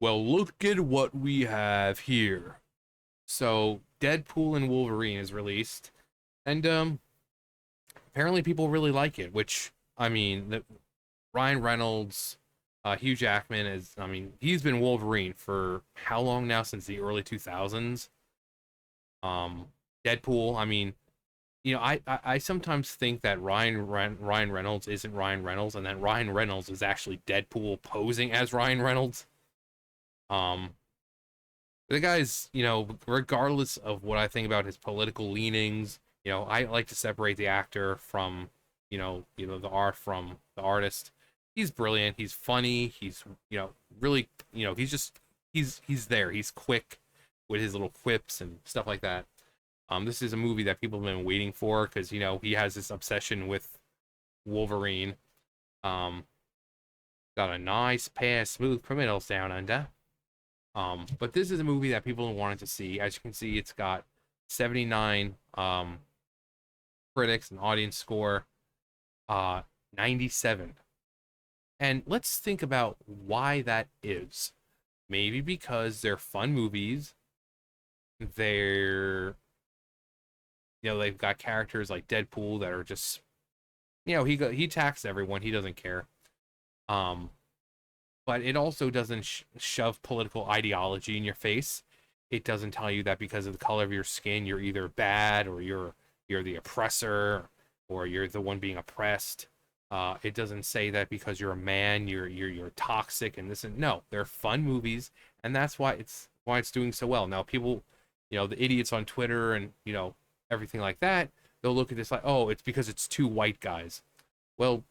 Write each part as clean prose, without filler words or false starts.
Well, look at what we have here. So, Deadpool and Wolverine is released, and apparently people really like it. Which I mean, Ryan Reynolds, Hugh Jackman is. I mean, he's been Wolverine for how long now? Since the early 2000s. Um, Deadpool. I mean, I sometimes think that Ryan Reynolds isn't Ryan Reynolds, and that Ryan Reynolds is actually Deadpool posing as Ryan Reynolds. Um, the guy's, regardless of what I think about his political leanings, I like to separate the actor from, the art from the artist. He's brilliant. He's funny. He's, really, he's just, he's there. He's quick with his little quips and stuff like that. This is a movie that people have been waiting for because, he has this obsession with Wolverine. Um, got a nice pair of smooth criminals down under. But this is a movie that people wanted to see. As you can see, it's got 79 critics and audience score, uh 97. And let's think about why that is. Maybe because they're fun movies. They're they've got characters like Deadpool that are just he attacks everyone. He doesn't care. Um but it also doesn't shove political ideology in your face. It doesn't tell you that because of the color of your skin you're either bad or you're the oppressor or you're the one being oppressed. It doesn't say that because you're a man you're toxic and this and no. They're fun movies, and that's why it's doing so well. Now people, the idiots on Twitter and everything like that, they'll look at this like, oh, it's because it's two white guys. Well,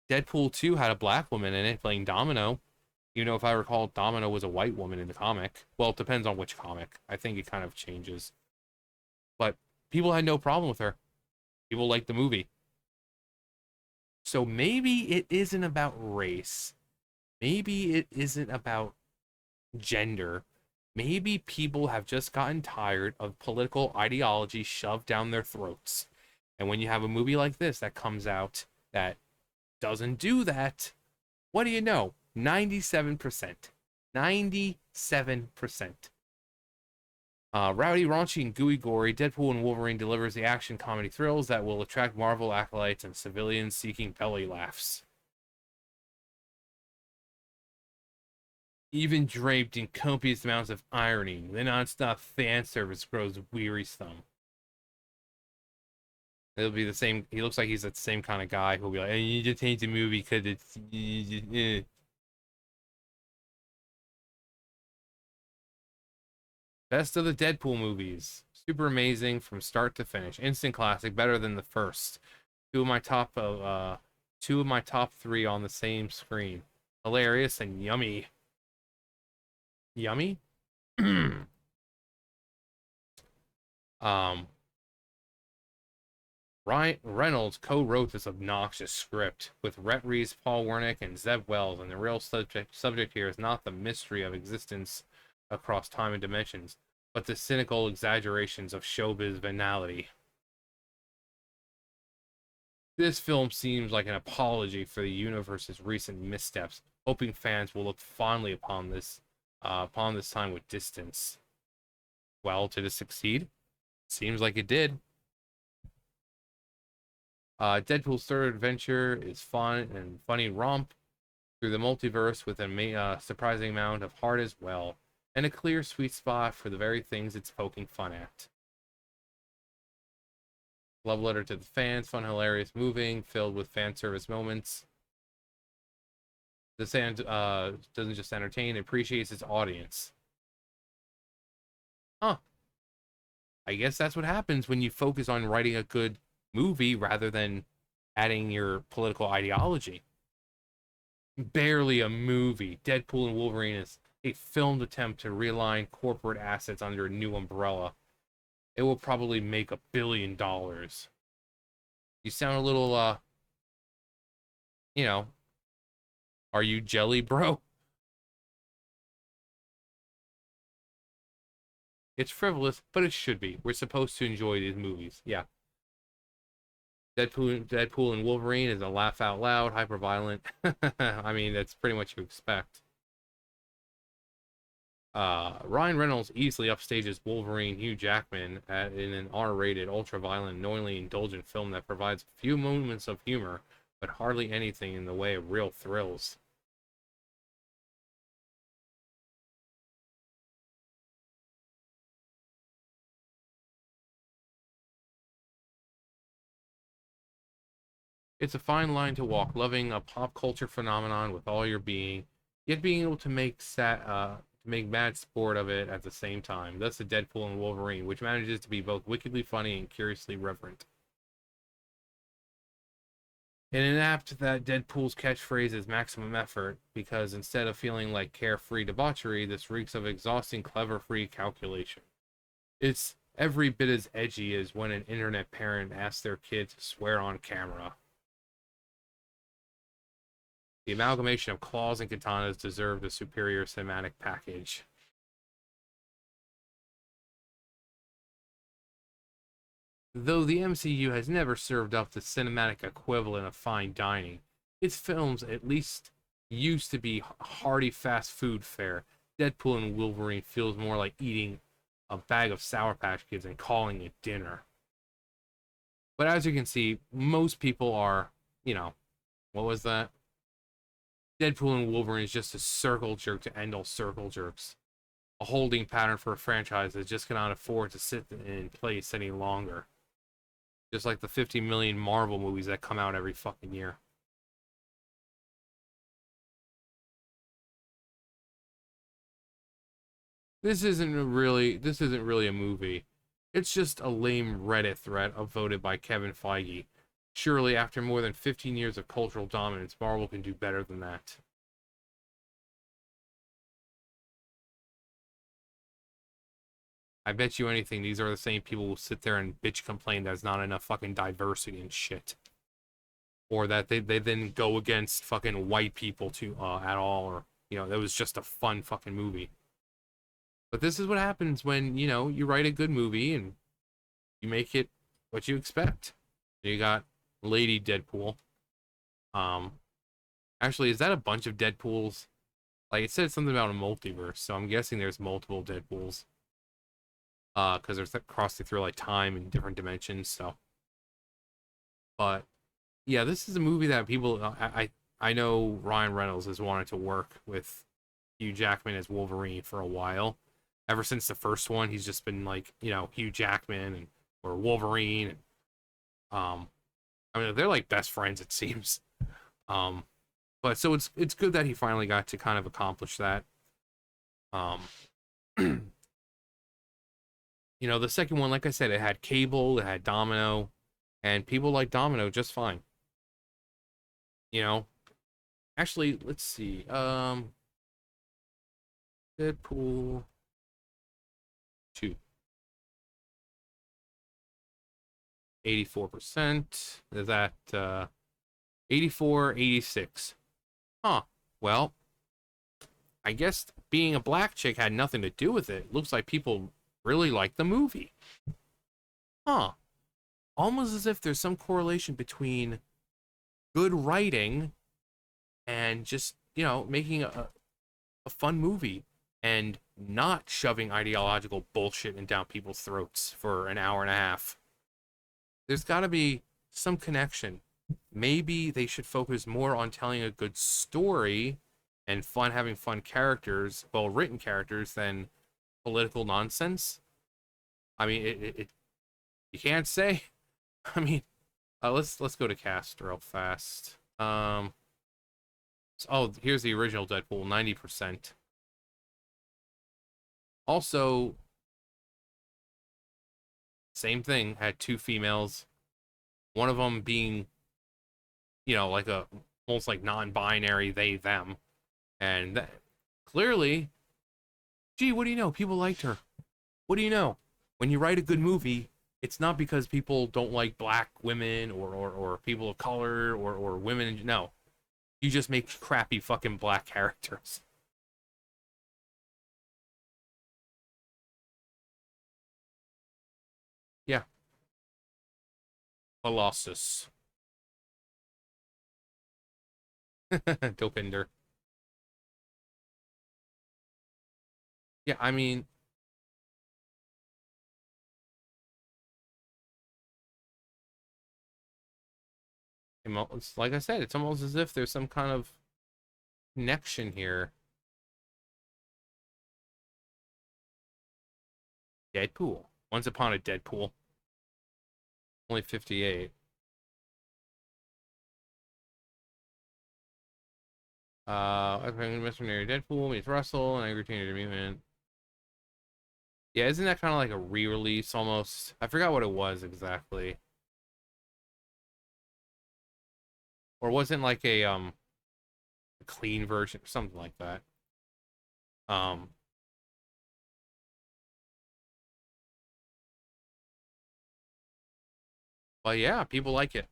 Deadpool 2 had a black woman in it playing Domino. If I recall, Domino was a white woman in the comic. Well, it depends on which comic. I think it kind of changes. But people had no problem with her. People liked the movie. So maybe it isn't about race. Maybe it isn't about gender. Maybe people have just gotten tired of political ideology shoved down their throats. And when you have a movie like this that comes out that doesn't do that, what do you know? 97%. 97%. Rowdy, raunchy, and gooey gory, Deadpool and Wolverine delivers the action comedy thrills that will attract Marvel acolytes and civilians seeking belly laughs. Even draped in copious amounts of irony, the non-stop fan service grows wearisome. It'll be the same. He looks like he's the same kind of guy who'll be like, hey, "You just hate the movie because it's." Best of the Deadpool movies. Super amazing from start to finish. Instant classic, better than the first. Two of my top two of my top three on the same screen. Hilarious and yummy. Yummy? um Ryan Reynolds co-wrote this obnoxious script with Rhett Reeves, Paul Wernick, and Zeb Wells, and the real subject here is not the mystery of existence across time and dimensions, but the cynical exaggerations of showbiz banality. This film seems like an apology for the universe's recent missteps, hoping fans will look fondly upon this time with distance. Well, did it succeed? Seems like it did. Deadpool's third adventure is fun and funny romp through the multiverse with a surprising amount of heart as well, and a clear sweet spot for the very things it's poking fun at. Love letter to the fans, fun, hilarious, moving, filled with fan service moments. This doesn't just entertain, it appreciates its audience. Huh. I guess that's what happens when you focus on writing a good movie rather than adding your political ideology. Barely a movie. Deadpool and Wolverine is a filmed attempt to realign corporate assets under a new umbrella. It will probably make $1 billion. You sound a little, you know, are you jelly, bro? It's frivolous, but it should be. We're supposed to enjoy these movies. Yeah. Deadpool and Wolverine is a laugh out loud, hyper violent. I mean, that's pretty much what you expect. Ryan Reynolds easily upstages Wolverine Hugh Jackman in an R-rated, ultra-violent, knowingly indulgent film that provides a few moments of humor, but hardly anything in the way of real thrills. It's a fine line to walk, loving a pop culture phenomenon with all your being, yet being able to make mad sport of it at the same time. Thus, the Deadpool and Wolverine, which manages to be both wickedly funny and curiously reverent. And inapt that Deadpool's catchphrase is maximum effort, because instead of feeling like carefree debauchery, this reeks of exhausting, clever free calculation. It's every bit as edgy as when an internet parent asks their kid to swear on camera. The amalgamation of claws and katanas deserved a superior cinematic package. Though the MCU has never served up the cinematic equivalent of fine dining, its films at least used to be hearty fast food fare. Deadpool and Wolverine feels more like eating a bag of Sour Patch Kids and calling it dinner. But as you can see, most people are, what was that? Deadpool and Wolverine is just a circle jerk to end all circle jerks. A holding pattern for a franchise that just cannot afford to sit in place any longer. Just like the 50 million Marvel movies that come out every fucking year. This isn't really a movie. It's just a lame Reddit thread upvoted by Kevin Feige. Surely after more than 15 years of cultural dominance, Marvel can do better than that. I bet you anything these are the same people who sit there and bitch complain there's not enough fucking diversity and shit. Or that they then go against fucking white people to at all, or that was just a fun fucking movie. But this is what happens when, you write a good movie and you make it what you expect. You got Lady Deadpool. Um Actually, is that a bunch of Deadpools? Like it said something about a multiverse, so I'm guessing there's multiple Deadpools. Because they're crossing through like time and different dimensions, so but yeah, this is a movie that people I know Ryan Reynolds has wanted to work with Hugh Jackman as Wolverine for a while. Ever since the first one, he's just been like, Hugh Jackman and or Wolverine. And, I mean, they're like best friends, it seems. Um, but so it's good that he finally got to kind of accomplish that. Um, the second one, like I said, it had Cable, it had Domino, and people like Domino just fine. You know, Actually, let's see. Deadpool 2, 84%. Is that 84, 86? Huh. Well, I guess being a black chick had nothing to do with it. Looks like people really like the movie. Huh. Almost as if there's some correlation between good writing and just, making a fun movie and not shoving ideological bullshit in down people's throats for an hour and a half. There's got to be some connection. Maybe they should focus more on telling a good story and having fun characters, well written characters, than political nonsense. I mean, you can't say. I mean, let's go to cast real fast. Here's the original Deadpool, 90%. Also, same thing, had two females. One of them being, like a almost like non-binary, they them, and clearly, gee, what do you know? People liked her. What do you know? When you write a good movie, it's not because people don't like black women or people of color or women. No, you just make crappy fucking black characters. Yeah, Colossus, Dopinder. Yeah, I mean, it's like I said, it's almost as if there's some kind of connection here. Deadpool. Once upon a Deadpool. Only 58. Mercenary Deadpool meets Russell, and Angry Teenager Mutant. Yeah, isn't that kind of like a re-release almost? I forgot what it was exactly. Or wasn't like a clean version or something like that. Um, but yeah, people like it.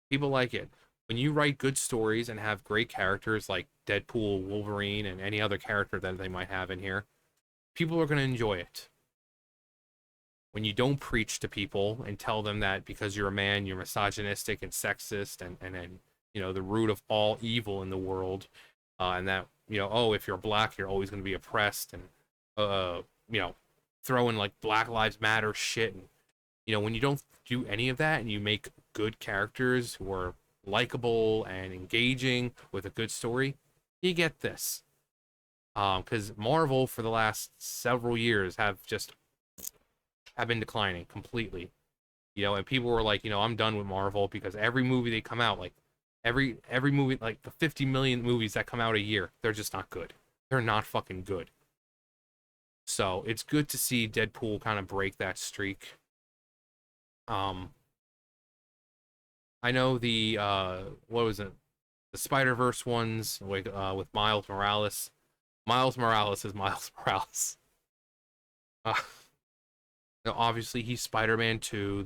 People like it. When you write good stories and have great characters like Deadpool, Wolverine, and any other character that they might have in here, people are going to enjoy it. When you don't preach to people and tell them that because you're a man, you're misogynistic and sexist and you know, the root of all evil in the world, and that, you know, oh, if you're black, you're always going to be oppressed, and, you know, throwing like Black Lives Matter shit. And, you know, when you don't do any of that and you make good characters who are likable and engaging with a good story, you get this. Because Marvel for the last several years have been declining completely. You know, and people were like, you know, I'm done with Marvel because every movie they come out, like every movie, like the 50 million movies that come out a year, they're just not good. They're not fucking good. So it's good to see Deadpool kind of break that streak. Um, I know the what was it? The Spider Verse ones with Miles Morales. Miles Morales is Miles Morales. Uh, you know, obviously he's Spider Man too.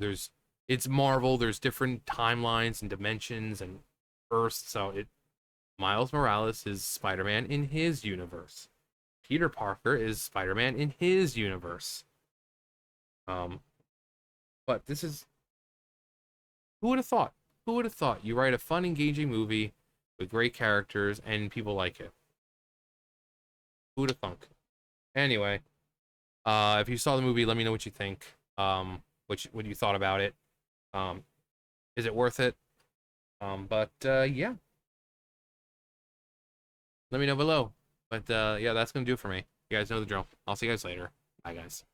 It's Marvel. There's different timelines and dimensions and Earths. So it Miles Morales is Spider Man in his universe. Peter Parker is Spider Man in his universe. Um, but this is who would have thought? Who would have thought? You write a fun, engaging movie with great characters and people like it. Who would have thunk? Anyway, if you saw the movie, let me know what you think. What you thought about it. Um, is it worth it? But yeah, let me know below. But yeah, that's gonna do it for me. You guys know the drill. I'll see you guys later. Bye, guys.